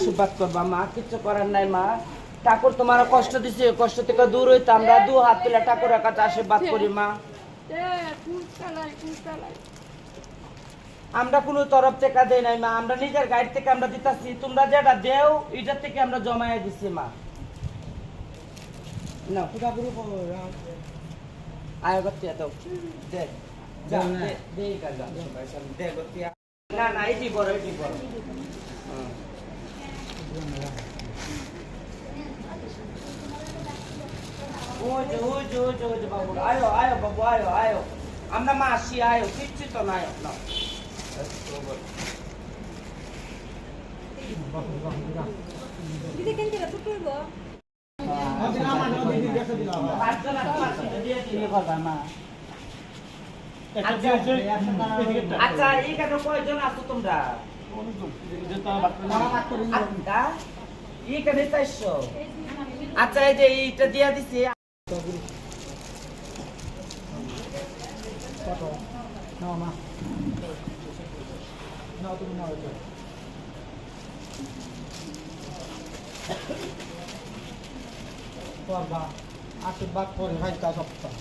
আশীর্বাদ করবা মা, কিছু করার নাই মা। ঠাকুর তোমার কষ্ট দিছে, কষ্ট থেকে দূর হইতে আমরা দু হাত তুলে ঠাকুরের কাছে আশীর্বাদ করি মা। আমরা কোনো তরফ থেকে দেই নাই মা, আমরা নিজের গাইড থেকে আমরা দিতাছি। তোমরা যেটা দেও এটার থেকে আমরা জমায়ে দিছি মা। না পুরা পুরো আয় গতিয়া তো দে যা দে দে কাজা দে গতিয়া না না এটি বড় ওই যে বাবু আয়ো বাবু আয়ো আমরা মাসি আয়ো কিচ্ছু তো নাই না দিদি কেন দিলা তো করব আচ্ছা এইখানে কয়জন আছো তোমরা? এইখানে 400। আচ্ছা এই যে এইটা দিয়া দিছি আশীর্বাদ করে হালকা সপ্তাহ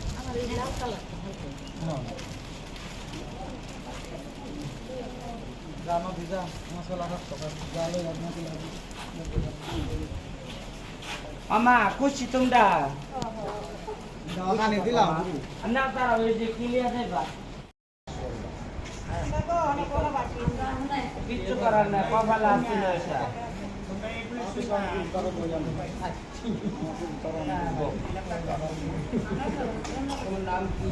জানো ভিজা মশলা আমা খুশি তোমরা? দিলাম না তারা ওই যে ক্লিয়ার দেবা কিচ্ছু করার না, কপাল আসছিল এসা। তোমার নাম কি?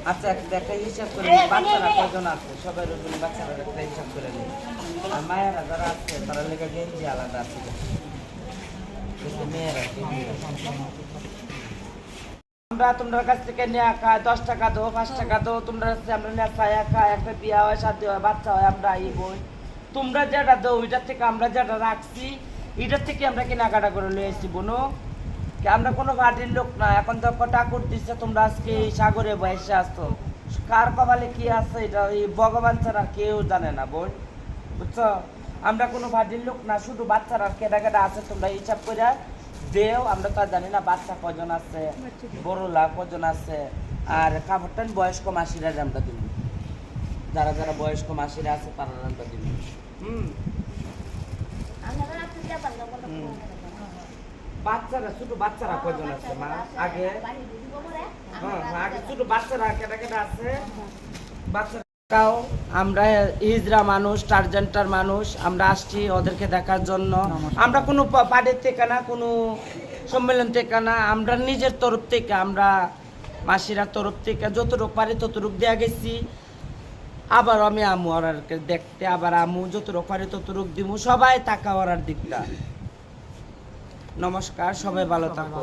আচ্ছা একটা হিসাব করে বাচ্চারা কজন আছে, সবাই রকম বাচ্চারা একটা হিসাব করে নিই। আর মায়েরা যারা আছে তারা লেগে গেঞ্জি আলাদা আছে, মেয়েরা আমরা তোমার কাছ থেকে নেওয়া খায় 10 টাকা দো 5 টাকা দো, তোমরা আমরা নেওয়া খায়া খায়, একটা বিয়া হয় শাদি হয় বাচ্চা হয় আমরা এই বই। তোমরা যেটা দো ওইটার থেকে আমরা যেটা রাখছি এটার থেকে আমরা কেনাকাটা করে নিয়ে এসেছি বোনো। আমরা কোনো পার্টির লোক না, এখন তো ঠাকুর দিচ্ছে তোমরা আজকে এই সাগরে বসে আসতো, কার কপালে কি আছে এটা এই ভগবান ছাড়া কেউ জানে না বোন, বুঝছো? আমরা কোনো পার্টির লোক না, শুধু বাচ্চারা কেটা কেটা আছে তোমরা হিসাব করে দেও। আমরা তো আর জানি না বাচ্চা কজন আছে, বড়লা কজন আছে। আর কাপড়টা বয়স্ক মাসিরা আমরা দিব, যারা যারা বয়স্ক মাসিরা আছে তারা আমরা দিব। বাচ্চারা ছোট বাচ্চারা কজন আছে মা? আগে আগে ছোট বাচ্চারা কেটা কেটা আছে বাচ্চারাও। আমরা হিজরা মানুষ, টার্জেন্টার মানুষ, আমরা আসছি ওদেরকে দেখার জন্য। আমরা কোনো পার্টির থেকে না, কোনো সম্মেলন থেকে না, আমরা নিজের তরফ থেকে, আমরা মাসিরা তরফ থেকে যতটুকু পারি ততটুকু দেওয়া গেছি। আবার আমি আমু ওরাকে দেখতে, আবার আমু যতটুকু পারি ততটুকু দিব। সবাই তাকা ওরার দিকটা। নমস্কার, সবাই ভালো থাকো।